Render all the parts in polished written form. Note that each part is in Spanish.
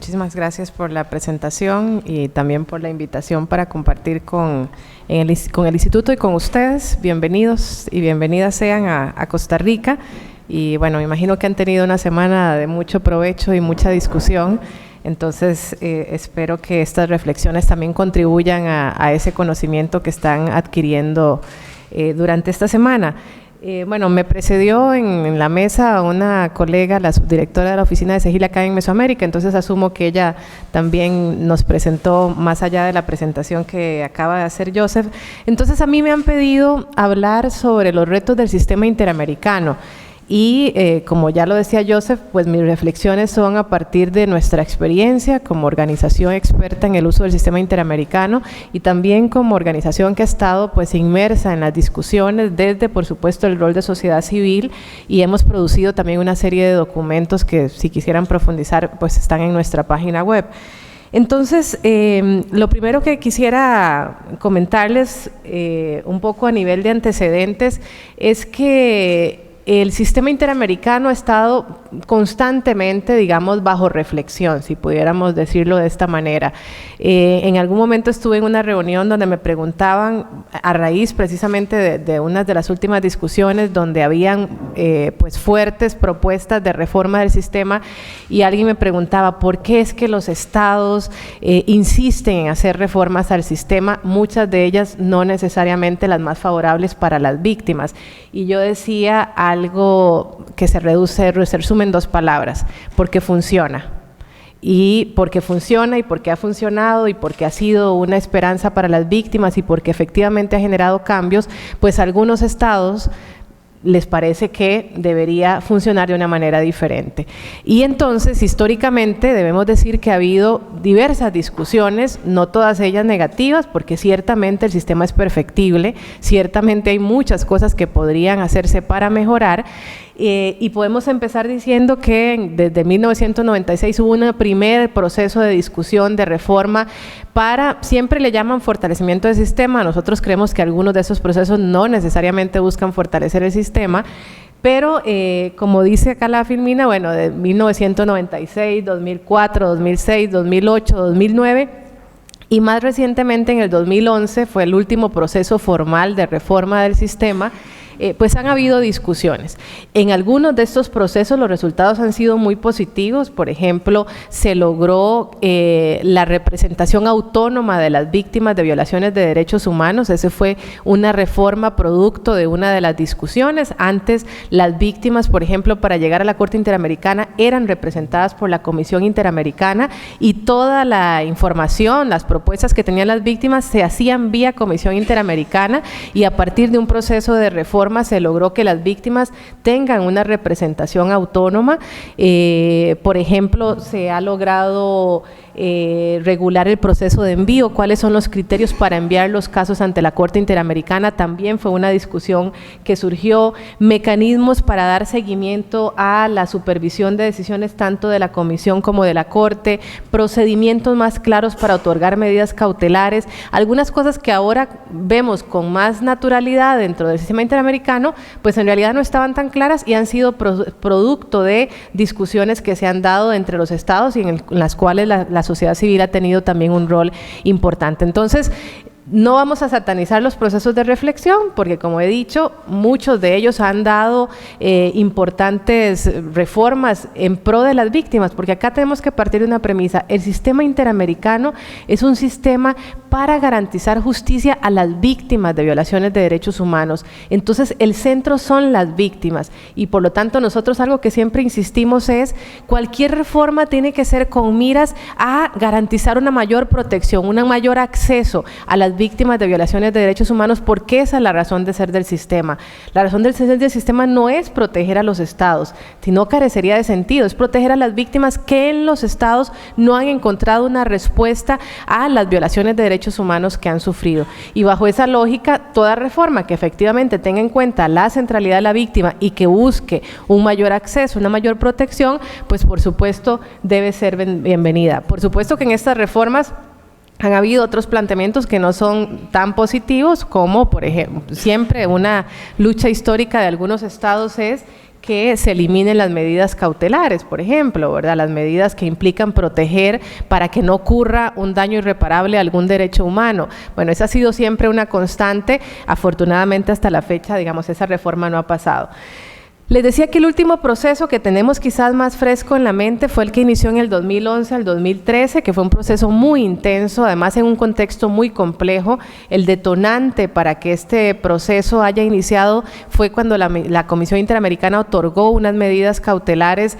Muchísimas gracias por la presentación y también por la invitación para compartir con el Instituto y con ustedes. Bienvenidos y bienvenidas sean a Costa Rica. Y bueno, me imagino que han tenido una semana de mucho provecho y mucha discusión. Entonces, espero que estas reflexiones también contribuyan a ese conocimiento que están adquiriendo durante esta semana. Bueno, me precedió en la mesa una colega, la subdirectora de la oficina de CEGIL acá en Mesoamérica, entonces asumo que ella también nos presentó más allá de la presentación que acaba de hacer Joseph. Entonces, a mí me han pedido hablar sobre los retos del sistema interamericano. Y como ya lo decía Joseph, pues mis reflexiones son a partir de nuestra experiencia como organización experta en el uso del sistema interamericano y también como organización que ha estado pues inmersa en las discusiones desde, por supuesto, el rol de sociedad civil, y hemos producido también una serie de documentos que, si quisieran profundizar, pues están en nuestra página web. Entonces, lo primero que quisiera comentarles un poco a nivel de antecedentes es que el sistema interamericano ha estado constantemente, digamos, bajo reflexión, si pudiéramos decirlo de esta manera. En algún momento estuve en una reunión donde me preguntaban, a raíz precisamente de una de las últimas discusiones donde habían pues fuertes propuestas de reforma del sistema, y alguien me preguntaba por qué es que los estados insisten en hacer reformas al sistema, muchas de ellas no necesariamente las más favorables para las víctimas. Y yo decía algo que se resume en dos palabras: porque funciona. Y porque funciona y porque ha funcionado y porque ha sido una esperanza para las víctimas y porque efectivamente ha generado cambios, pues a algunos estados les parece que debería funcionar de una manera diferente. Y entonces, históricamente, debemos decir que ha habido diversas discusiones, no todas ellas negativas, porque ciertamente el sistema es perfectible, ciertamente hay muchas cosas que podrían hacerse para mejorar, y podemos empezar diciendo que desde 1996 hubo un primer proceso de discusión, de reforma, siempre le llaman fortalecimiento del sistema. Nosotros creemos que algunos de esos procesos no necesariamente buscan fortalecer el sistema, pero como dice acá la Filmina, bueno, de 1996, 2004, 2006, 2008, 2009, y más recientemente en el 2011 fue el último proceso formal de reforma del sistema. Pues han habido discusiones. En algunos de estos procesos los resultados han sido muy positivos. Por ejemplo, se logró la representación autónoma de las víctimas de violaciones de derechos humanos. Esa fue una reforma producto de una de las discusiones. Antes, las víctimas, por ejemplo, para llegar a la Corte Interamericana, eran representadas por la Comisión Interamericana, y toda la información, las propuestas que tenían las víctimas se hacían vía Comisión Interamericana, y a partir de un proceso de reforma se logró que las víctimas tengan una representación autónoma. Por ejemplo, se ha logrado regular el proceso de envío, cuáles son los criterios para enviar los casos ante la Corte Interamericana, también fue una discusión que surgió. Mecanismos para dar seguimiento a la supervisión de decisiones tanto de la Comisión como de la Corte, procedimientos más claros para otorgar medidas cautelares, algunas cosas que ahora vemos con más naturalidad dentro del sistema interamericano, pues en realidad no estaban tan claras y han sido producto de discusiones que se han dado entre los estados y en las cuales la sociedad civil ha tenido también un rol importante. Entonces, no vamos a satanizar los procesos de reflexión, porque como he dicho, muchos de ellos han dado importantes reformas en pro de las víctimas, porque acá tenemos que partir de una premisa: el sistema interamericano es un sistema para garantizar justicia a las víctimas de violaciones de derechos humanos. Entonces, el centro son las víctimas, y por lo tanto nosotros algo que siempre insistimos es: cualquier reforma tiene que ser con miras a garantizar una mayor protección, un mayor acceso a las víctimas de violaciones de derechos humanos, porque esa es la razón de ser del sistema. La razón de ser del sistema no es proteger a los estados, sino carecería de sentido, es proteger a las víctimas que en los estados no han encontrado una respuesta a las violaciones de derechos humanos que han sufrido. Y bajo esa lógica, toda reforma que efectivamente tenga en cuenta la centralidad de la víctima y que busque un mayor acceso, una mayor protección, pues por supuesto debe ser bienvenida. Por supuesto que en estas reformas han habido otros planteamientos que no son tan positivos, como por ejemplo, siempre una lucha histórica de algunos estados es que se eliminen las medidas cautelares, por ejemplo, ¿verdad? Las medidas que implican proteger para que no ocurra un daño irreparable a algún derecho humano. Bueno, esa ha sido siempre una constante. Afortunadamente, hasta la fecha, digamos, esa reforma no ha pasado. Les decía que el último proceso que tenemos quizás más fresco en la mente fue el que inició en el 2011 al 2013, que fue un proceso muy intenso, además en un contexto muy complejo. El detonante para que este proceso haya iniciado fue cuando la Comisión Interamericana otorgó unas medidas cautelares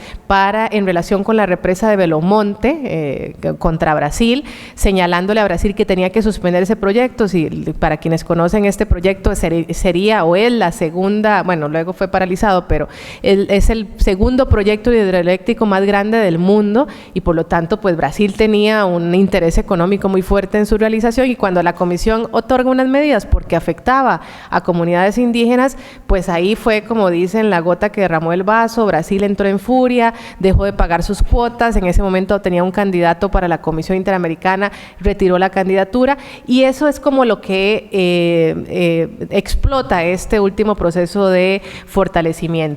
en relación con la represa de Belomonte contra Brasil, señalándole a Brasil que tenía que suspender ese proyecto. Para quienes conocen este proyecto, sería o es la segunda, bueno, luego fue paralizado, pero es el segundo proyecto hidroeléctrico más grande del mundo y por lo tanto pues Brasil tenía un interés económico muy fuerte en su realización, y cuando la Comisión otorga unas medidas porque afectaba a comunidades indígenas, pues ahí fue, como dicen, la gota que derramó el vaso. Brasil entró en furia, dejó de pagar sus cuotas. En ese momento tenía un candidato para la Comisión Interamericana, retiró la candidatura, y eso es como lo que explota este último proceso de fortalecimiento.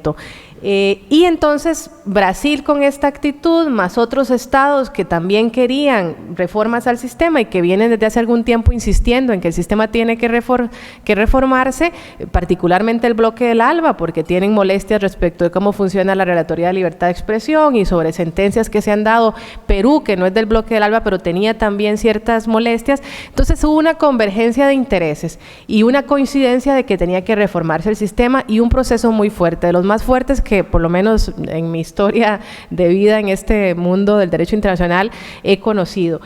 Y entonces Brasil, con esta actitud, más otros estados que también querían reformas al sistema y que vienen desde hace algún tiempo insistiendo en que el sistema tiene que reformarse, particularmente el bloque del ALBA, porque tienen molestias respecto de cómo funciona la Relatoría de Libertad de Expresión y sobre sentencias que se han dado. Perú, que no es del bloque del ALBA, pero tenía también ciertas molestias. Entonces hubo una convergencia de intereses y una coincidencia de que tenía que reformarse el sistema, y un proceso muy fuerte, de los más fuertes que por lo menos en mi historia de vida en este mundo del derecho internacional he conocido.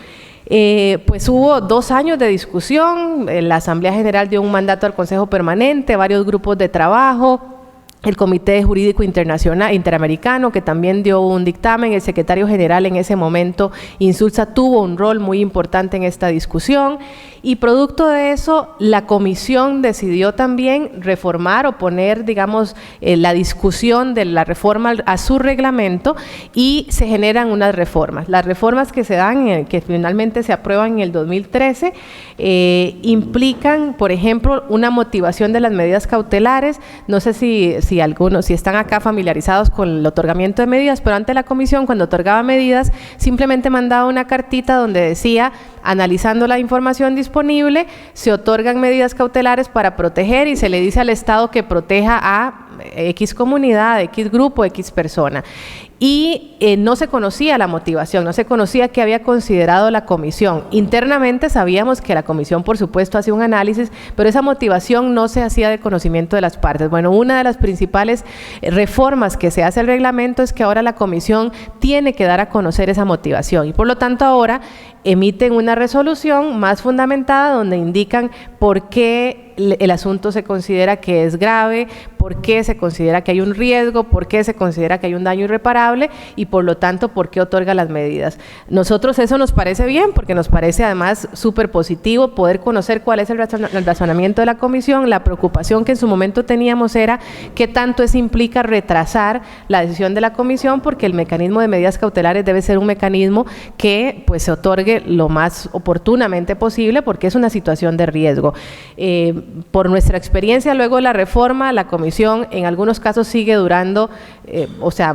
Pues hubo 2 años de discusión. La Asamblea General dio un mandato al Consejo Permanente, varios grupos de trabajo, el Comité Jurídico Interamericano, que también dio un dictamen. El secretario general en ese momento, Insulza, tuvo un rol muy importante en esta discusión, y producto de eso la comisión decidió también reformar o poner, digamos, la discusión de la reforma a su reglamento, y se generan unas reformas. Las reformas que se dan, que finalmente se aprueban en el 2013, implican, por ejemplo, una motivación de las medidas cautelares. No sé si están acá familiarizados con el otorgamiento de medidas, pero ante la comisión, cuando otorgaba medidas, simplemente mandaba una cartita donde decía: analizando la información disponible, se otorgan medidas cautelares para proteger, y se le dice al Estado que proteja a X comunidad, X grupo, X persona. Y no se conocía la motivación, no se conocía qué había considerado la comisión. Internamente sabíamos que la comisión, por supuesto, hacía un análisis, pero esa motivación no se hacía de conocimiento de las partes. Bueno, una de las principales reformas que se hace al reglamento es que ahora la comisión tiene que dar a conocer esa motivación, y por lo tanto ahora emiten una resolución más fundamentada donde indican por qué el asunto se considera que es grave, por qué se considera que hay un riesgo, por qué se considera que hay un daño irreparable, y por lo tanto por qué otorga las medidas. Nosotros eso nos parece bien, porque nos parece además súper positivo poder conocer cuál es el razonamiento de la comisión. La preocupación que en su momento teníamos era qué tanto eso implica retrasar la decisión de la comisión, porque el mecanismo de medidas cautelares debe ser un mecanismo que pues se otorgue lo más oportunamente posible, porque es una situación de riesgo. Por nuestra experiencia luego de la reforma, la comisión en algunos casos sigue durando,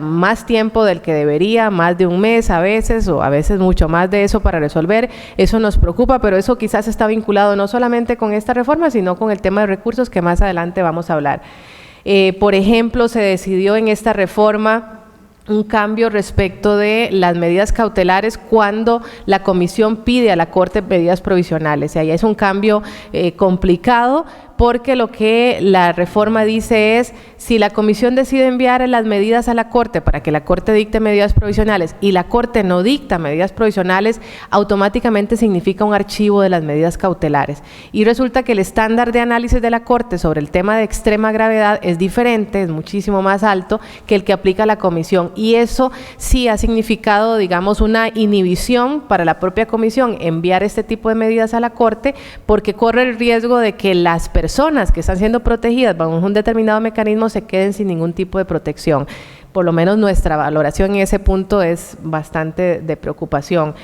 más tiempo del que debería, más de un mes a veces, o a veces mucho más de eso para resolver. Eso nos preocupa, pero eso quizás está vinculado no solamente con esta reforma, sino con el tema de recursos, que más adelante vamos a hablar. Por ejemplo, se decidió en esta reforma un cambio respecto de las medidas cautelares cuando la comisión pide a la Corte medidas provisionales. Y ahí es un cambio complicado, porque lo que la reforma dice es: si la comisión decide enviar las medidas a la Corte para que la Corte dicte medidas provisionales y la Corte no dicta medidas provisionales, automáticamente significa un archivo de las medidas cautelares. Y resulta que el estándar de análisis de la Corte sobre el tema de extrema gravedad es diferente, es muchísimo más alto que el que aplica la comisión, y eso sí ha significado, digamos, una inhibición para la propia comisión enviar este tipo de medidas a la Corte, porque corre el riesgo de que las personas que están siendo protegidas bajo un determinado mecanismo se queden sin ningún tipo de protección. por lo menos nuestra valoración en ese punto es bastante de preocupación.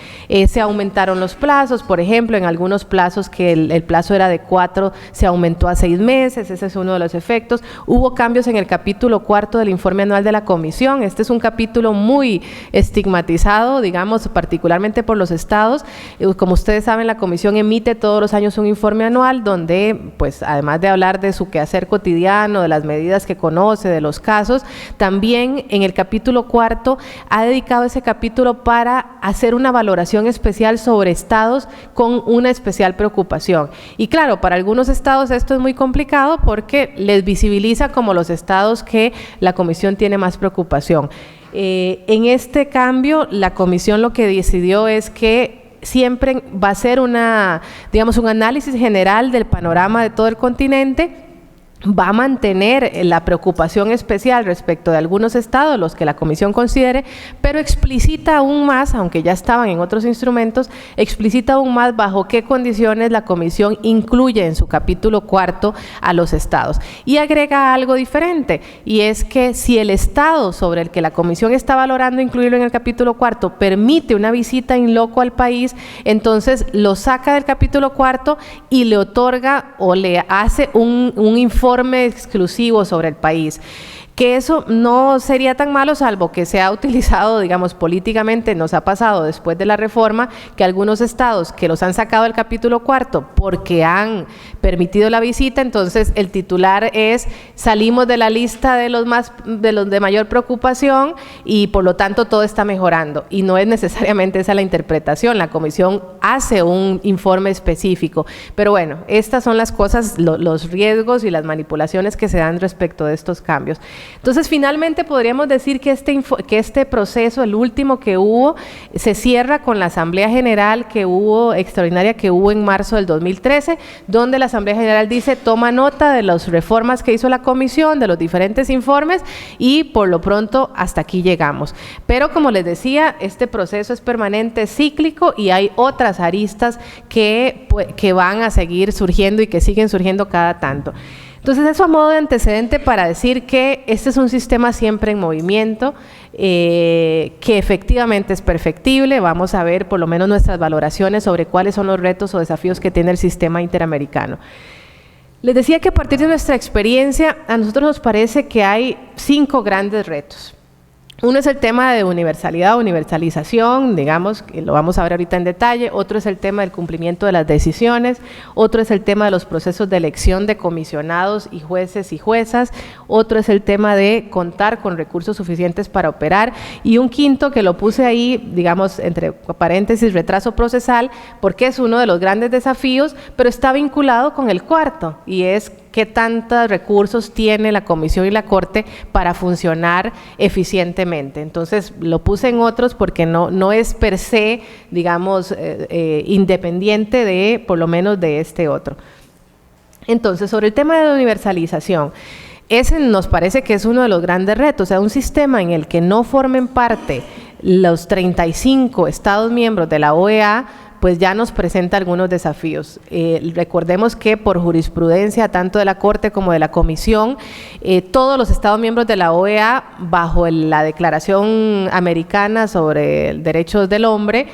Se aumentaron los plazos, por ejemplo, en algunos plazos que el plazo era de 4, se aumentó a 6 meses, ese es uno de los efectos. Hubo cambios en el capítulo 4 del informe anual de la Comisión. Este es un capítulo muy estigmatizado, digamos, particularmente por los estados. Como ustedes saben, la Comisión emite todos los años un informe anual donde, pues, además de hablar de su quehacer cotidiano, de las medidas que conoce, de los casos, también en el capítulo 4 ha dedicado ese capítulo para hacer una valoración especial sobre estados con una especial preocupación. Y claro, para algunos estados esto es muy complicado porque les visibiliza como los estados que la Comisión tiene más preocupación. En este cambio, la Comisión lo que decidió es que siempre va a ser digamos, un análisis general del panorama de todo el continente. Va a mantener la preocupación especial respecto de algunos estados, los que la Comisión considere, pero explicita aún más, aunque ya estaban en otros instrumentos, explicita aún más bajo qué condiciones la Comisión incluye en su capítulo 4 a los estados. Y agrega algo diferente, y es que si el estado sobre el que la Comisión está valorando incluirlo en el capítulo 4 permite una visita in loco al país, entonces lo saca del capítulo 4 y le otorga o le hace un informe exclusivo sobre el país. Que eso no sería tan malo, salvo que se ha utilizado, digamos, políticamente. Nos ha pasado después de la reforma que algunos estados que los han sacado del capítulo 4 porque han permitido la visita, entonces el titular es: salimos de la lista de los de mayor preocupación y por lo tanto todo está mejorando, y no es necesariamente esa la interpretación. La Comisión hace un informe específico, pero bueno, estas son las cosas, los riesgos y las manipulaciones que se dan respecto de estos cambios. Entonces, finalmente podríamos decir que este proceso, el último que hubo, se cierra con la Asamblea General extraordinaria que hubo en marzo del 2013, donde la Asamblea General dice: toma nota de las reformas que hizo la Comisión, de los diferentes informes, y por lo pronto hasta aquí llegamos. Pero como les decía, este proceso es permanente, cíclico, y hay otras aristas que van a seguir surgiendo y que siguen surgiendo cada tanto. Entonces, eso a modo de antecedente para decir que este es un sistema siempre en movimiento, que efectivamente es perfectible. Vamos a ver por lo menos nuestras valoraciones sobre cuáles son los retos o desafíos que tiene el sistema interamericano. Les decía que a partir de nuestra experiencia, a nosotros nos parece que hay 5 grandes retos. Uno es el tema de universalidad, universalización, digamos, que lo vamos a ver ahorita en detalle. Otro es el tema del cumplimiento de las decisiones. Otro es el tema de los procesos de elección de comisionados y jueces y juezas. Otro es el tema de contar con recursos suficientes para operar. Y un quinto que lo puse ahí, digamos, entre paréntesis, retraso procesal, porque es uno de los grandes desafíos, pero está vinculado con el cuarto, y es qué tantos recursos tiene la Comisión y la Corte para funcionar eficientemente. Entonces, lo puse en otros porque no es per se, digamos, independiente de, por lo menos, de este otro. Entonces, sobre el tema de la universalización, ese nos parece que es uno de los grandes retos. O sea, un sistema en el que no formen parte los 35 Estados miembros de la OEA, pues ya nos presenta algunos desafíos. Recordemos que por jurisprudencia, tanto de la Corte como de la Comisión, todos los Estados miembros de la OEA, bajo la Declaración Americana sobre Derechos del Hombre,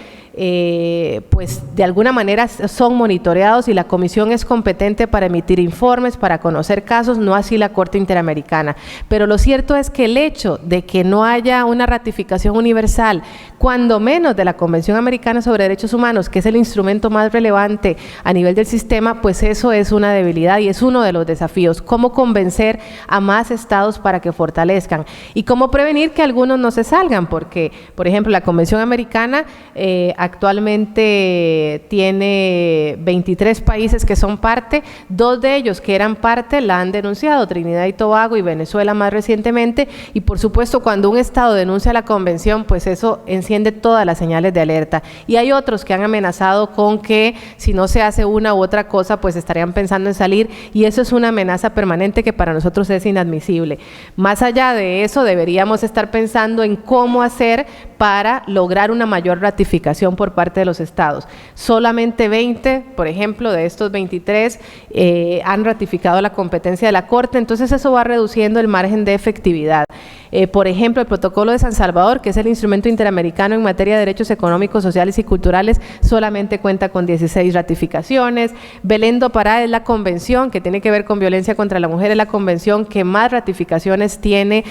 pues de alguna manera son monitoreados, y la Comisión es competente para emitir informes, para conocer casos, no así la Corte Interamericana. Pero lo cierto es que el hecho de que no haya una ratificación universal, cuando menos de la Convención Americana sobre Derechos Humanos, que es el instrumento más relevante a nivel del sistema, pues eso es una debilidad y es uno de los desafíos. Cómo convencer a más estados para que fortalezcan, y cómo prevenir que algunos no se salgan, porque, por ejemplo, la Convención Americana actualmente tiene 23 países que son parte. 2 de ellos que eran parte la han denunciado, Trinidad y Tobago y Venezuela más recientemente, y por supuesto cuando un estado denuncia la convención, pues eso enciende todas las señales de alerta. Y hay otros que han amenazado con que si no se hace una u otra cosa, pues estarían pensando en salir, y eso es una amenaza permanente que para nosotros es inadmisible. Más allá de eso, deberíamos estar pensando en cómo hacer para lograr una mayor ratificación por parte de los estados. Solamente 20, por ejemplo, de estos 23 han ratificado la competencia de la Corte, entonces eso va reduciendo el margen de efectividad. Por ejemplo, el Protocolo de San Salvador, que es el instrumento interamericano en materia de derechos económicos, sociales y culturales, solamente cuenta con 16 ratificaciones. Belén do Pará es la convención que tiene que ver con violencia contra la mujer, es la convención que más ratificaciones tiene,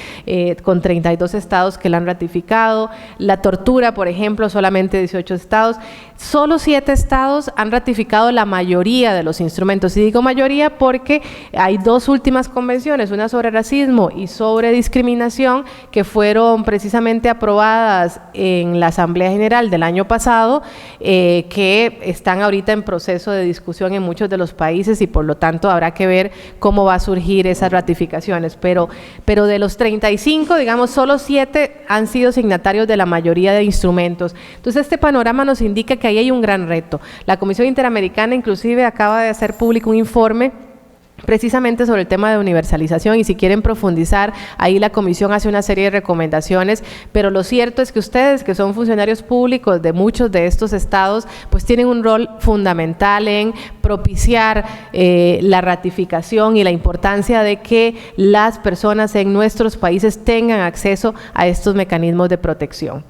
con 32 estados que la han ratificado. La tortura, por ejemplo, solamente 18 estados. Solo 7 estados han ratificado la mayoría de los instrumentos. Y digo mayoría porque hay 2 últimas convenciones, una sobre racismo y sobre discriminación, que fueron precisamente aprobadas en la Asamblea General del año pasado, que están ahorita en proceso de discusión en muchos de los países, y por lo tanto habrá que ver cómo va a surgir esas ratificaciones. Pero de los 35, digamos, solo 7 han sido signatarios de la mayoría de instrumentos. Entonces, este panorama nos indica que ahí hay un gran reto. La Comisión Interamericana inclusive acaba de hacer público un informe precisamente sobre el tema de universalización, y si quieren profundizar, ahí la Comisión hace una serie de recomendaciones, pero lo cierto es que ustedes, que son funcionarios públicos de muchos de estos estados, pues tienen un rol fundamental en propiciar la ratificación y la importancia de que las personas en nuestros países tengan acceso a estos mecanismos de protección.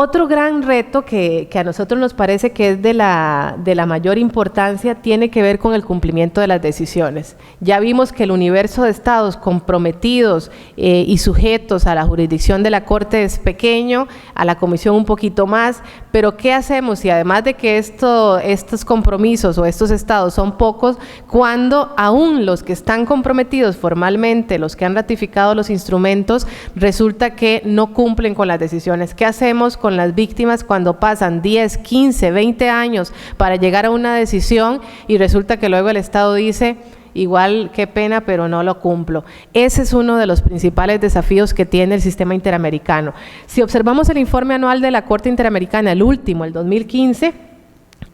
Otro gran reto que a nosotros nos parece que es de la mayor importancia tiene que ver con el cumplimiento de las decisiones. Ya vimos que el universo de estados comprometidos y sujetos a la jurisdicción de la Corte es pequeño, a la Comisión un poquito más, pero ¿qué hacemos si además de que estos compromisos o estos estados son pocos, cuando aún los que están comprometidos formalmente, los que han ratificado los instrumentos, resulta que no cumplen con las decisiones? ¿Qué hacemos con las víctimas cuando pasan 10, 15, 20 años para llegar a una decisión y resulta que luego el Estado dice, igual qué pena, pero no lo cumplo? Ese es uno de los principales desafíos que tiene el sistema interamericano. Si observamos el informe anual de la Corte Interamericana, el último, el 2015,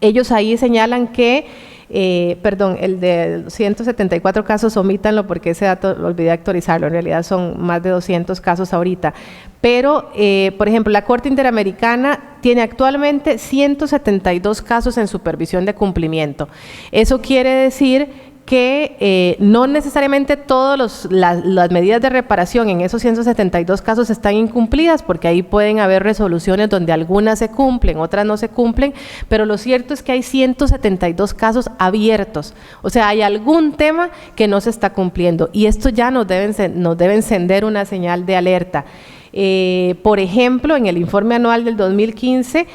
ellos ahí señalan que el de 174 casos, omítanlo porque ese dato olvidé actualizarlo, en realidad son más de 200 casos ahorita, pero por ejemplo la Corte Interamericana tiene actualmente 172 casos en supervisión de cumplimiento. Eso quiere decir que no necesariamente todas las medidas de reparación en esos 172 casos están incumplidas, porque ahí pueden haber resoluciones donde algunas se cumplen, otras no se cumplen, pero lo cierto es que hay 172 casos abiertos, o sea, hay algún tema que no se está cumpliendo, y esto ya nos debe encender una señal de alerta. Por ejemplo, en el informe anual del 2015,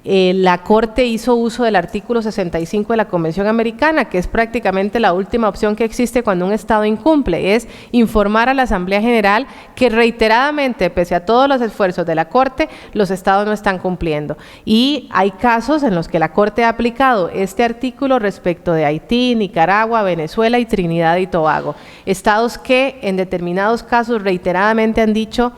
la Corte hizo uso del artículo 65 de la Convención Americana, que es prácticamente la última opción que existe cuando un Estado incumple, es informar a la Asamblea General que reiteradamente, pese a todos los esfuerzos de la Corte, los Estados no están cumpliendo. Y hay casos en los que la Corte ha aplicado este artículo respecto de Haití, Nicaragua, Venezuela y Trinidad y Tobago, estados que en determinados casos reiteradamente han dicho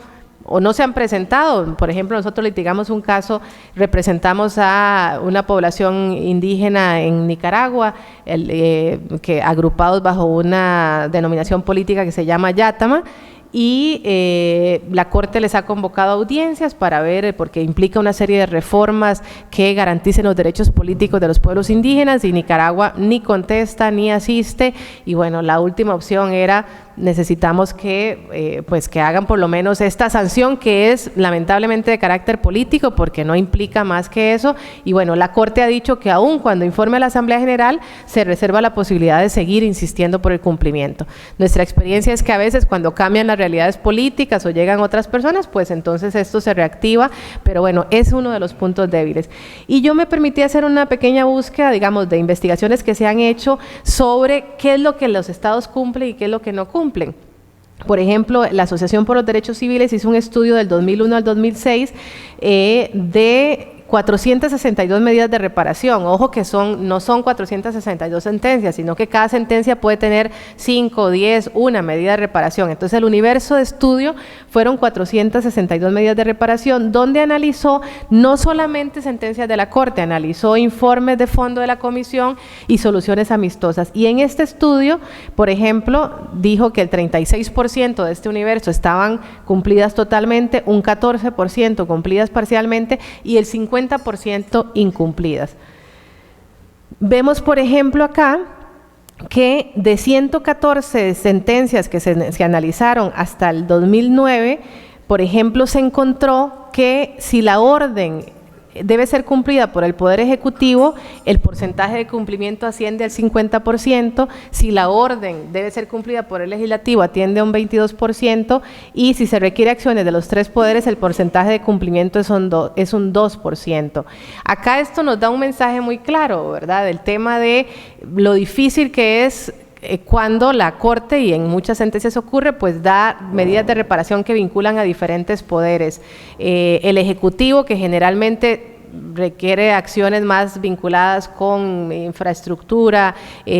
o no se han presentado. Por ejemplo, nosotros litigamos un caso, representamos a una población indígena en Nicaragua, que agrupados bajo una denominación política que se llama Yátama, y la Corte les ha convocado audiencias para ver, porque implica una serie de reformas que garanticen los derechos políticos de los pueblos indígenas, y Nicaragua ni contesta ni asiste, y bueno, la última opción era necesitamos que hagan por lo menos esta sanción, que es lamentablemente de carácter político porque no implica más que eso, y bueno, la Corte ha dicho que aún cuando informe a la Asamblea General se reserva la posibilidad de seguir insistiendo por el cumplimiento. Nuestra experiencia es que a veces cuando cambian las realidades políticas o llegan otras personas, pues entonces esto se reactiva, pero bueno, es uno de los puntos débiles. Y yo me permití hacer una pequeña búsqueda, digamos, de investigaciones que se han hecho sobre qué es lo que los estados cumplen y qué es lo que no cumplen. Por ejemplo, la Asociación por los Derechos Civiles hizo un estudio del 2001 al 2006 de 462 medidas de reparación. Ojo que no son 462 sentencias, sino que cada sentencia puede tener 5, 10, una medida de reparación. Entonces el universo de estudio fueron 462 medidas de reparación, donde analizó no solamente sentencias de la Corte, analizó informes de fondo de la Comisión y soluciones amistosas. Y en este estudio, por ejemplo, dijo que el 36% de este universo estaban cumplidas totalmente, un 14% cumplidas parcialmente y el 50% incumplidas. Vemos, por ejemplo, acá que de 114 sentencias que se analizaron hasta el 2009, por ejemplo, se encontró que si la orden debe ser cumplida por el Poder Ejecutivo, el porcentaje de cumplimiento asciende al 50%, si la orden debe ser cumplida por el Legislativo atiende a un 22%, y si se requiere acciones de los tres poderes, el porcentaje de cumplimiento es un 2%. Acá esto nos da un mensaje muy claro, ¿verdad?, del tema de lo difícil que es cuando la Corte, y en muchas sentencias ocurre, pues da medidas de reparación que vinculan a diferentes poderes. El Ejecutivo, que generalmente requiere acciones más vinculadas con infraestructura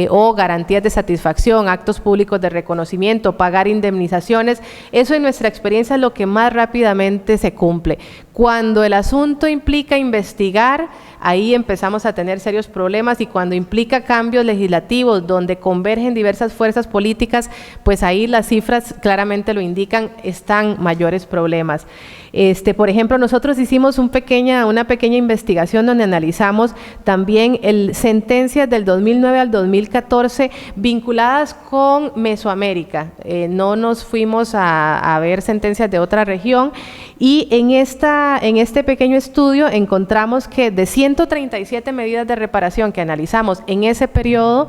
o garantías de satisfacción, actos públicos de reconocimiento, pagar indemnizaciones, eso en nuestra experiencia es lo que más rápidamente se cumple. Cuando el asunto implica investigar, ahí empezamos a tener serios problemas, y cuando implica cambios legislativos donde convergen diversas fuerzas políticas, pues ahí las cifras claramente lo indican, están mayores problemas. Por ejemplo, nosotros hicimos una pequeña investigación donde analizamos también sentencias del 2009 al 2014 vinculadas con Mesoamérica. No nos fuimos a ver sentencias de otra región, y en este pequeño estudio encontramos que de 137 medidas de reparación que analizamos en ese periodo,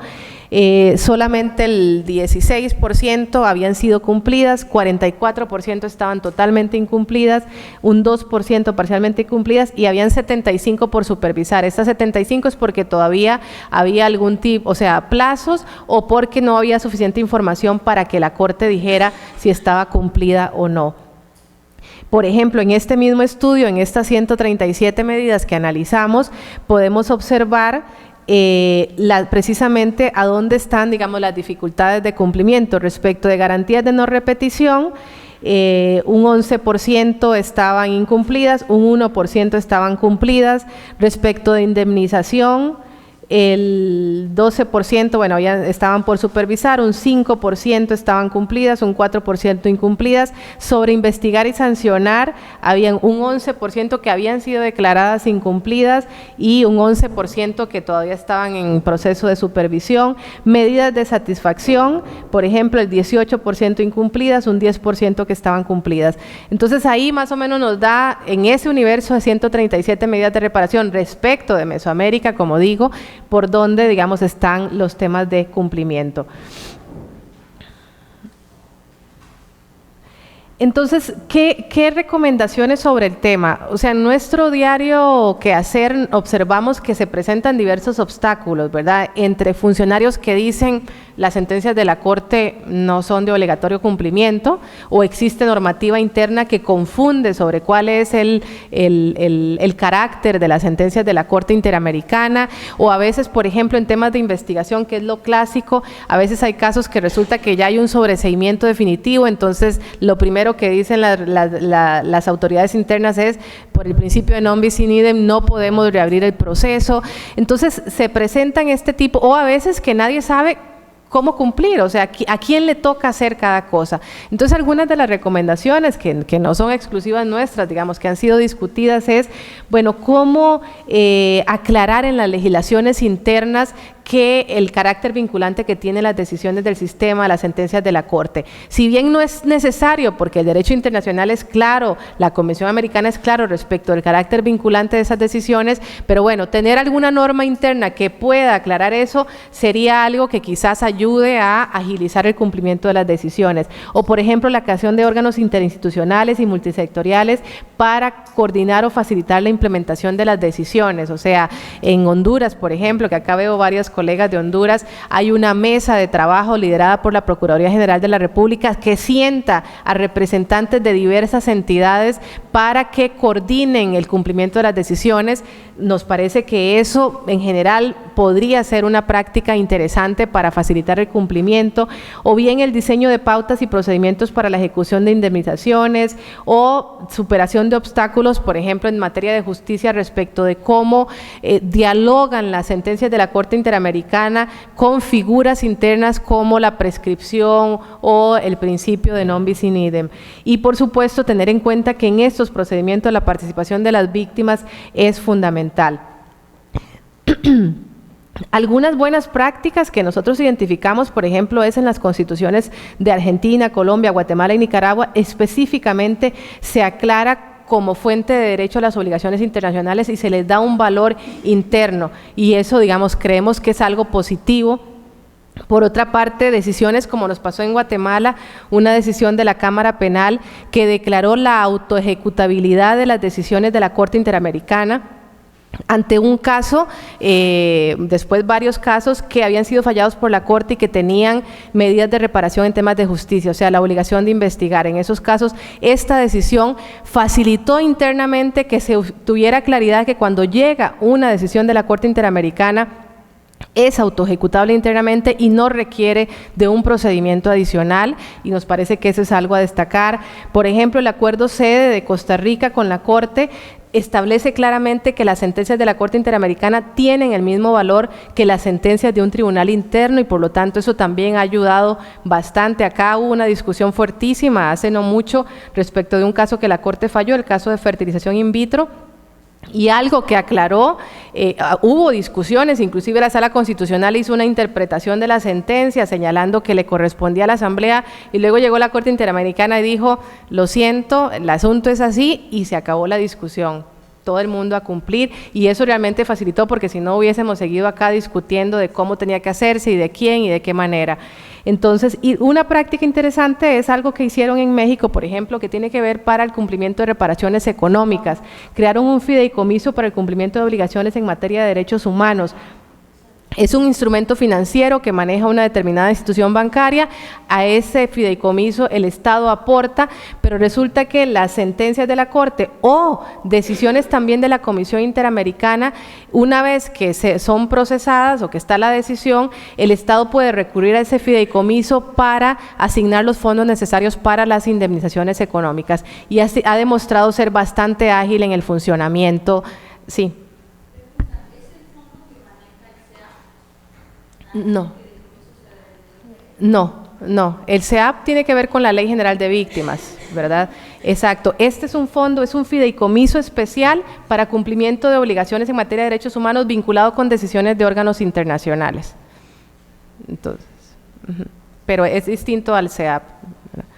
solamente el 16% habían sido cumplidas, 44% estaban totalmente incumplidas, un 2% parcialmente incumplidas, y habían 75 por supervisar. Estas 75 es porque todavía había algún tipo, o sea, plazos, o porque no había suficiente información para que la Corte dijera si estaba cumplida o no. Por ejemplo, en este mismo estudio, en estas 137 medidas que analizamos, podemos observar precisamente a dónde están, digamos, las dificultades de cumplimiento. Respecto de garantías de no repetición, un 11% estaban incumplidas, un 1% estaban cumplidas. Respecto de indemnización, el 12%, bueno, ya estaban por supervisar, un 5% estaban cumplidas, un 4% incumplidas. Sobre investigar y sancionar, habían un 11% que habían sido declaradas incumplidas y un 11% que todavía estaban en proceso de supervisión. Medidas de satisfacción, por ejemplo, el 18% incumplidas, un 10% que estaban cumplidas. Entonces ahí más o menos nos da, en ese universo de 137 medidas de reparación respecto de Mesoamérica, como digo, por donde, digamos, están los temas de cumplimiento. Entonces, ¿qué recomendaciones sobre el tema? O sea, en nuestro diario quehacer observamos que se presentan diversos obstáculos, ¿verdad? Entre funcionarios que dicen las sentencias de la Corte no son de obligatorio cumplimiento, o existe normativa interna que confunde sobre cuál es el carácter de las sentencias de la Corte Interamericana, o a veces, por ejemplo, en temas de investigación, que es lo clásico, a veces hay casos que resulta que ya hay un sobreseimiento definitivo, entonces lo primero que dicen las autoridades internas es, por el principio de non bis in idem, no podemos reabrir el proceso. Entonces se presentan este tipo, o a veces que nadie sabe cómo cumplir, o sea, a quién le toca hacer cada cosa. Entonces, algunas de las recomendaciones que no son exclusivas nuestras, digamos, que han sido discutidas es, bueno, cómo aclarar en las legislaciones internas que el carácter vinculante que tienen las decisiones del sistema, las sentencias de la Corte. Si bien no es necesario, porque el derecho internacional es claro, la Convención Americana es claro respecto del carácter vinculante de esas decisiones, pero bueno, tener alguna norma interna que pueda aclarar eso sería algo que quizás ayude a agilizar el cumplimiento de las decisiones. O, por ejemplo, la creación de órganos interinstitucionales y multisectoriales para coordinar o facilitar la implementación de las decisiones. O sea, en Honduras, por ejemplo, que acá veo varias colegas de Honduras, hay una mesa de trabajo liderada por la Procuraduría General de la República que sienta a representantes de diversas entidades para que coordinen el cumplimiento de las decisiones. Nos parece que eso en general podría ser una práctica interesante para facilitar el cumplimiento, o bien el diseño de pautas y procedimientos para la ejecución de indemnizaciones o superación de obstáculos, por ejemplo, en materia de justicia respecto de cómo dialogan las sentencias de la Corte Interamericana con figuras internas como la prescripción o el principio de non bis in idem. Y por supuesto tener en cuenta que en estos procedimientos la participación de las víctimas es fundamental. Algunas buenas prácticas que nosotros identificamos, por ejemplo, es en las constituciones de Argentina, Colombia, Guatemala y Nicaragua, específicamente se aclara como fuente de derecho a las obligaciones internacionales y se les da un valor interno, y eso, digamos, creemos que es algo positivo. Por otra parte, decisiones como nos pasó en Guatemala, una decisión de la Cámara Penal que declaró la autoejecutabilidad de las decisiones de la Corte Interamericana ante un caso, después varios casos que habían sido fallados por la Corte y que tenían medidas de reparación en temas de justicia, o sea, la obligación de investigar. En esos casos, esta decisión facilitó internamente que se tuviera claridad que cuando llega una decisión de la Corte Interamericana, es autoejecutable internamente y no requiere de un procedimiento adicional, y nos parece que eso es algo a destacar. Por ejemplo, el acuerdo sede de Costa Rica con la Corte establece claramente que las sentencias de la Corte Interamericana tienen el mismo valor que las sentencias de un tribunal interno, y por lo tanto eso también ha ayudado bastante. Acá hubo una discusión fuertísima hace no mucho respecto de un caso que la Corte falló, el caso de fertilización in vitro, y algo que aclaró, hubo discusiones, inclusive la Sala Constitucional hizo una interpretación de la sentencia señalando que le correspondía a la Asamblea, y luego llegó la Corte Interamericana y dijo, lo siento, el asunto es así, y se acabó la discusión. Todo el mundo a cumplir, y eso realmente facilitó, porque si no hubiésemos seguido acá discutiendo de cómo tenía que hacerse y de quién y de qué manera. Entonces, y una práctica interesante es algo que hicieron en México, por ejemplo, que tiene que ver para el cumplimiento de reparaciones económicas. Crearon un fideicomiso para el cumplimiento de obligaciones en materia de derechos humanos. Es un instrumento financiero que maneja una determinada institución bancaria. A ese fideicomiso el Estado aporta, pero resulta que las sentencias de la Corte o decisiones también de la Comisión Interamericana, una vez que son procesadas o que está la decisión, el Estado puede recurrir a ese fideicomiso para asignar los fondos necesarios para las indemnizaciones económicas, y ha demostrado ser bastante ágil en el funcionamiento. Sí. No, el SEAP tiene que ver con la Ley General de Víctimas, ¿verdad? Exacto, este es un fondo, es un fideicomiso especial para cumplimiento de obligaciones en materia de derechos humanos vinculado con decisiones de órganos internacionales. Entonces, pero es distinto al SEAP, ¿verdad?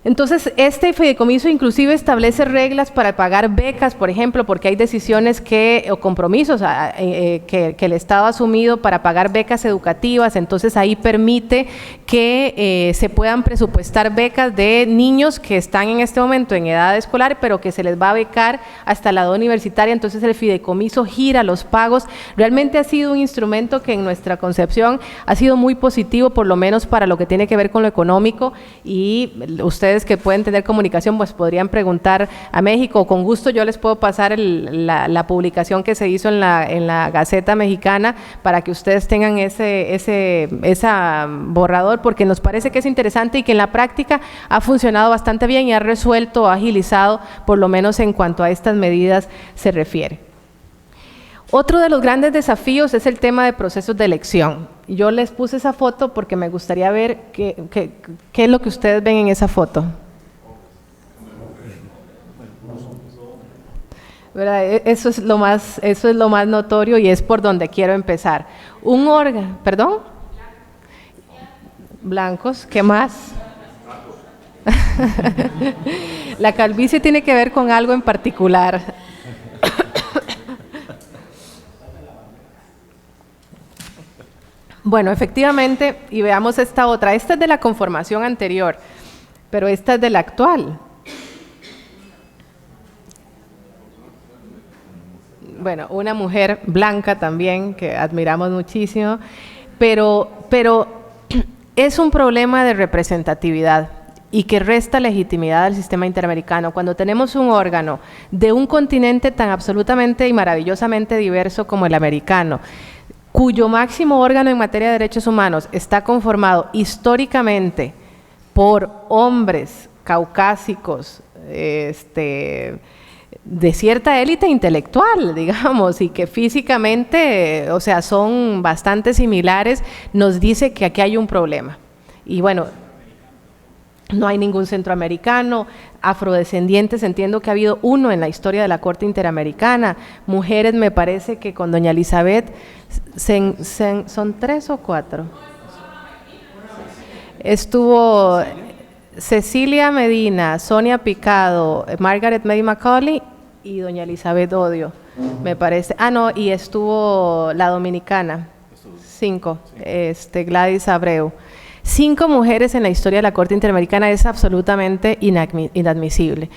Entonces, este fideicomiso inclusive establece reglas para pagar becas, por ejemplo, porque hay decisiones o compromisos que el Estado ha asumido para pagar becas educativas. Entonces ahí permite que se puedan presupuestar becas de niños que están en este momento en edad escolar, pero que se les va a becar hasta la edad universitaria. Entonces el fideicomiso gira los pagos. Realmente ha sido un instrumento que en nuestra concepción ha sido muy positivo, por lo menos para lo que tiene que ver con lo económico, y ustedes que pueden tener comunicación pues podrían preguntar a México. Con gusto yo les puedo pasar la publicación que se hizo en la Gaceta Mexicana para que ustedes tengan ese borrador, porque nos parece que es interesante y que en la práctica ha funcionado bastante bien y ha resuelto, ha agilizado, por lo menos en cuanto a estas medidas se refiere. Otro de los grandes desafíos es el tema de procesos de elección. Yo les puse esa foto porque me gustaría ver qué es lo que ustedes ven en esa foto. ¿Verdad? Eso es lo más notorio y es por donde quiero empezar. Un órgano, ¿perdón? Blancos, ¿qué más? La calvicie tiene que ver con algo en particular. Bueno, efectivamente, y veamos esta otra. Esta es de la conformación anterior, pero esta es de la actual. Bueno, una mujer blanca también, que admiramos muchísimo, pero es un problema de representatividad y que resta legitimidad al sistema interamericano. Cuando tenemos un órgano de un continente tan absolutamente y maravillosamente diverso como el americano, cuyo máximo órgano en materia de derechos humanos está conformado históricamente por hombres caucásicos, de cierta élite intelectual, digamos, y que físicamente, o sea, son bastante similares, nos dice que aquí hay un problema. Y bueno, no hay ningún centroamericano, afrodescendientes, entiendo que ha habido uno en la historia de la Corte Interamericana, mujeres, me parece que con doña Elizabeth son 3 o 4. Estuvo Cecilia Medina, Sonia Picado, Margaret May Macaulay y doña Elizabeth Odio, me parece. Ah, no, y estuvo la dominicana, 5, Gladys Abreu. 5 mujeres en la historia de la Corte Interamericana es absolutamente inadmisible.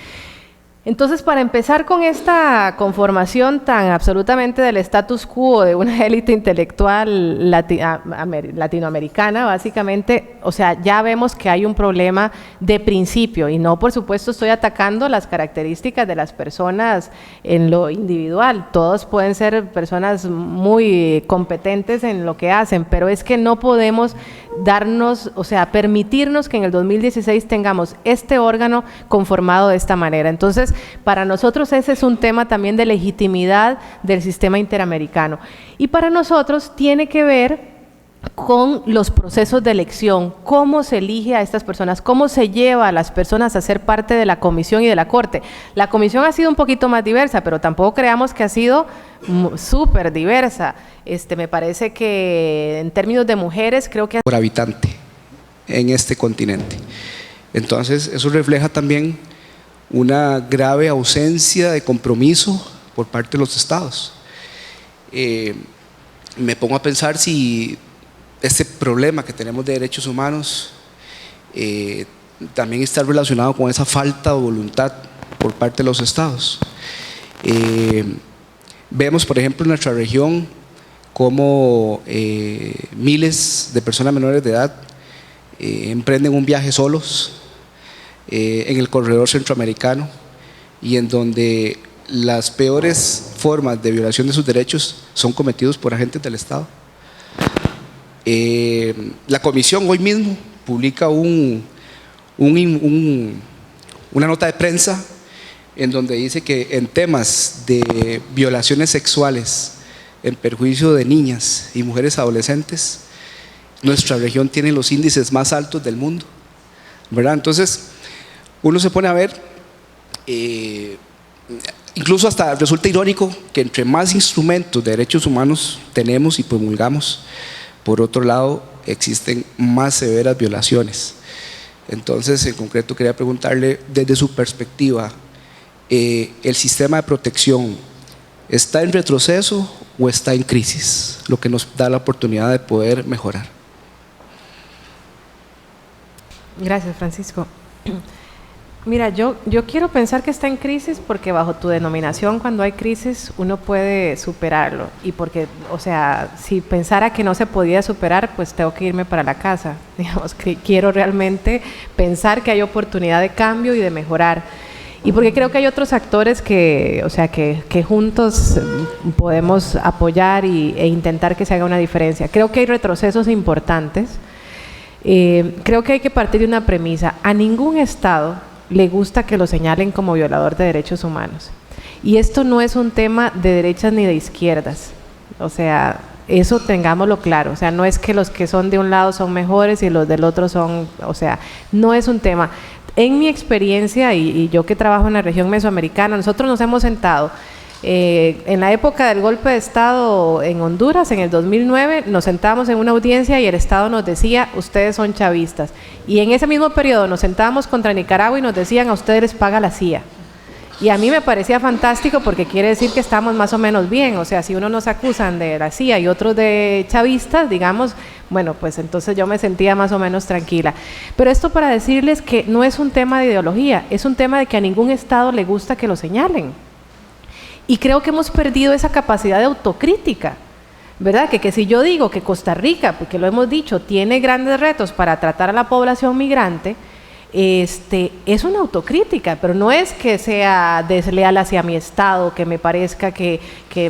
Entonces, para empezar con esta conformación tan absolutamente del status quo de una élite intelectual latinoamericana, básicamente, o sea, ya vemos que hay un problema de principio, y no, por supuesto, estoy atacando las características de las personas en lo individual. Todos pueden ser personas muy competentes en lo que hacen, pero es que no podemos darnos, o sea, permitirnos que en el 2016 tengamos este órgano conformado de esta manera. Entonces, para nosotros ese es un tema también de legitimidad del sistema interamericano. Y para nosotros tiene que ver con los procesos de elección, cómo se elige a estas personas, cómo se lleva a las personas a ser parte de la comisión y de la corte. La comisión ha sido un poquito más diversa, pero tampoco creamos que ha sido súper diversa. Me parece que en términos de mujeres creo que por habitante en este continente. Entonces eso refleja también una grave ausencia de compromiso por parte de los estados. Me pongo a pensar si este problema que tenemos de derechos humanos también está relacionado con esa falta de voluntad por parte de los estados. Vemos, por ejemplo, en nuestra región cómo miles de personas menores de edad emprenden un viaje solos en el corredor centroamericano, y en donde las peores formas de violación de sus derechos son cometidos por agentes del Estado. La comisión hoy mismo publica una nota de prensa en donde dice que en temas de violaciones sexuales en perjuicio de niñas y mujeres adolescentes, nuestra región tiene los índices más altos del mundo, ¿verdad? Entonces, uno se pone a ver, incluso hasta resulta irónico que entre más instrumentos de derechos humanos tenemos y promulgamos, por otro lado existen más severas violaciones. Entonces, en concreto, quería preguntarle desde su perspectiva, ¿el sistema de protección está en retroceso o está en crisis? Lo que nos da la oportunidad de poder mejorar. Gracias, Francisco. Mira, yo quiero pensar que está en crisis porque bajo tu denominación, cuando hay crisis, uno puede superarlo. Y porque, o sea, si pensara que no se podía superar, pues tengo que irme para la casa. Digamos que quiero realmente pensar que hay oportunidad de cambio y de mejorar. Y porque creo que hay otros actores que, o sea, que juntos podemos apoyar e intentar que se haga una diferencia. Creo que hay retrocesos importantes. Creo que hay que partir de una premisa. A ningún Estado le gusta que lo señalen como violador de derechos humanos. Y esto no es un tema de derechas ni de izquierdas. O sea, eso tengámoslo claro. O sea, no es que los que son de un lado son mejores y los del otro son, o sea, no es un tema. En mi experiencia, y yo que trabajo en la región mesoamericana, nosotros nos hemos sentado en la época del golpe de Estado en Honduras, en el 2009, nos sentábamos en una audiencia y el Estado nos decía, ustedes son chavistas. Y en ese mismo periodo nos sentábamos contra Nicaragua y nos decían, a ustedes les paga la CIA. Y a mí me parecía fantástico porque quiere decir que estamos más o menos bien. O sea, si uno nos acusan de la CIA y otros de chavistas, digamos, bueno, pues entonces yo me sentía más o menos tranquila. Pero esto para decirles que no es un tema de ideología, es un tema de que a ningún Estado le gusta que lo señalen. Y creo que hemos perdido esa capacidad de autocrítica, ¿verdad? Que si yo digo que Costa Rica, porque lo hemos dicho, tiene grandes retos para tratar a la población migrante, es una autocrítica, pero no es que sea desleal hacia mi Estado, que me parezca que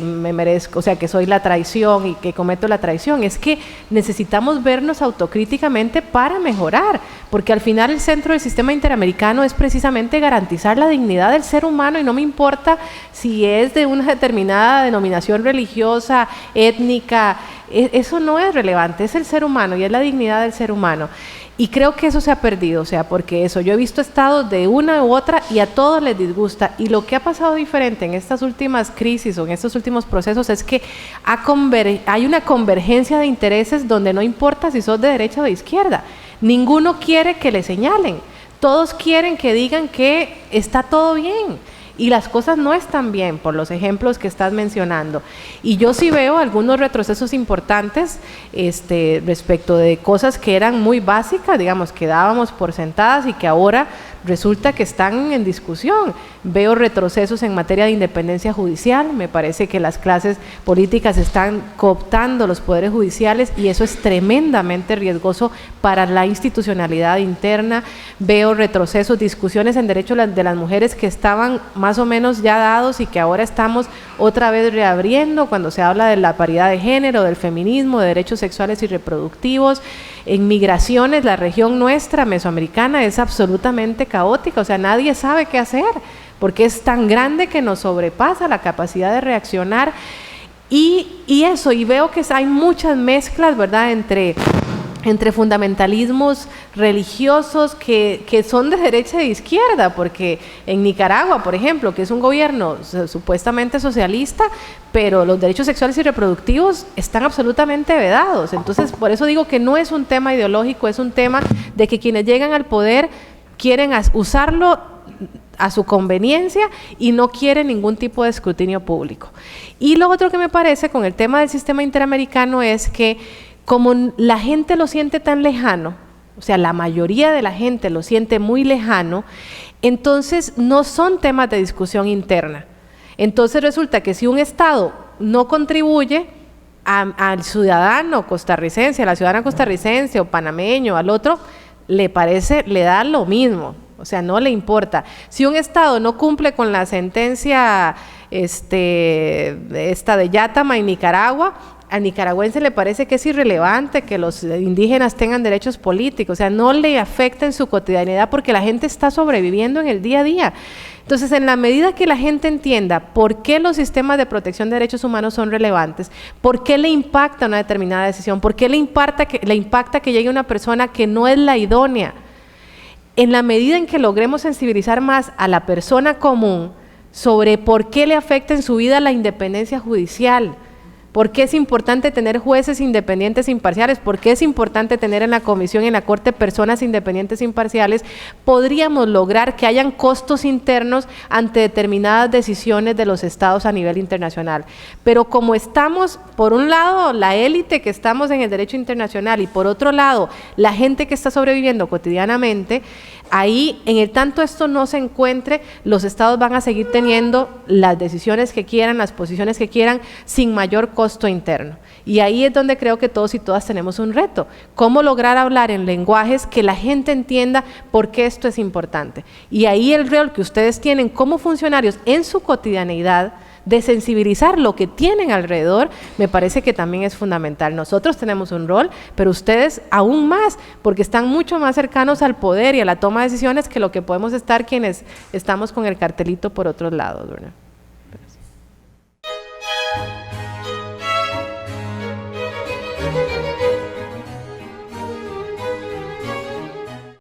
me merezco, o sea, que soy la traición y que cometo la traición. Es que necesitamos vernos autocríticamente para mejorar, porque al final el centro del sistema interamericano es precisamente garantizar la dignidad del ser humano y no me importa si es de una determinada denominación religiosa, étnica, eso no es relevante, es el ser humano y es la dignidad del ser humano. Y creo que eso se ha perdido, o sea, porque eso, yo he visto estados de una u otra y a todos les disgusta. Y lo que ha pasado diferente en estas últimas crisis o en estos últimos procesos es que hay una convergencia de intereses donde no importa si sos de derecha o de izquierda. Ninguno quiere que le señalen. Todos quieren que digan que está todo bien. Y las cosas no están bien por los ejemplos que estás mencionando. Y yo sí veo algunos retrocesos importantes respecto de cosas que eran muy básicas, digamos, que dábamos por sentadas y que ahora resulta que están en discusión. Veo retrocesos en materia de independencia judicial, me parece que las clases políticas están cooptando los poderes judiciales y eso es tremendamente riesgoso para la institucionalidad interna. Veo retrocesos, discusiones en derechos de las mujeres que estaban más o menos ya dados y que ahora estamos otra vez reabriendo cuando se habla de la paridad de género, del feminismo, de derechos sexuales y reproductivos. En migraciones, la región nuestra, mesoamericana, es absolutamente caótica, o sea, nadie sabe qué hacer, porque es tan grande que nos sobrepasa la capacidad de reaccionar. Y veo que hay muchas mezclas, ¿verdad?, entre fundamentalismos religiosos que son de derecha e de izquierda, porque en Nicaragua, por ejemplo, que es un gobierno supuestamente socialista, pero los derechos sexuales y reproductivos están absolutamente vedados. Entonces, por eso digo que no es un tema ideológico, es un tema de que quienes llegan al poder quieren usarlo a su conveniencia y no quieren ningún tipo de escrutinio público. Y lo otro que me parece con el tema del sistema interamericano es que como la gente lo siente tan lejano, o sea, la mayoría de la gente lo siente muy lejano, entonces no son temas de discusión interna. Entonces resulta que si un Estado no contribuye al ciudadano costarricense, a la ciudadana costarricense o panameño, al otro, le da lo mismo, o sea, no le importa. Si un Estado no cumple con la sentencia esta de Yátama en Nicaragua, al nicaragüense le parece que es irrelevante que los indígenas tengan derechos políticos, o sea, no le afecta en su cotidianidad porque la gente está sobreviviendo en el día a día. Entonces, en la medida que la gente entienda por qué los sistemas de protección de derechos humanos son relevantes, por qué le impacta una determinada decisión, por qué le impacta que llegue una persona que no es la idónea, en la medida en que logremos sensibilizar más a la persona común sobre por qué le afecta en su vida la independencia judicial, ¿por qué es importante tener jueces independientes e imparciales? ¿Por qué es importante tener en la comisión y en la corte personas independientes e imparciales? Podríamos lograr que hayan costos internos ante determinadas decisiones de los estados a nivel internacional. Pero como estamos, por un lado, la élite que estamos en el derecho internacional y por otro lado, la gente que está sobreviviendo cotidianamente, ahí, en el tanto esto no se encuentre, los estados van a seguir teniendo las decisiones que quieran, las posiciones que quieran, sin mayor costo interno. Y ahí es donde creo que todos y todas tenemos un reto. ¿Cómo lograr hablar en lenguajes que la gente entienda por qué esto es importante? Y ahí el rol que ustedes tienen como funcionarios en su cotidianidad, de sensibilizar lo que tienen alrededor, me parece que también es fundamental. Nosotros tenemos un rol, pero ustedes aún más, porque están mucho más cercanos al poder y a la toma de decisiones que lo que podemos estar quienes estamos con el cartelito por otros lados, ¿verdad? Pero sí.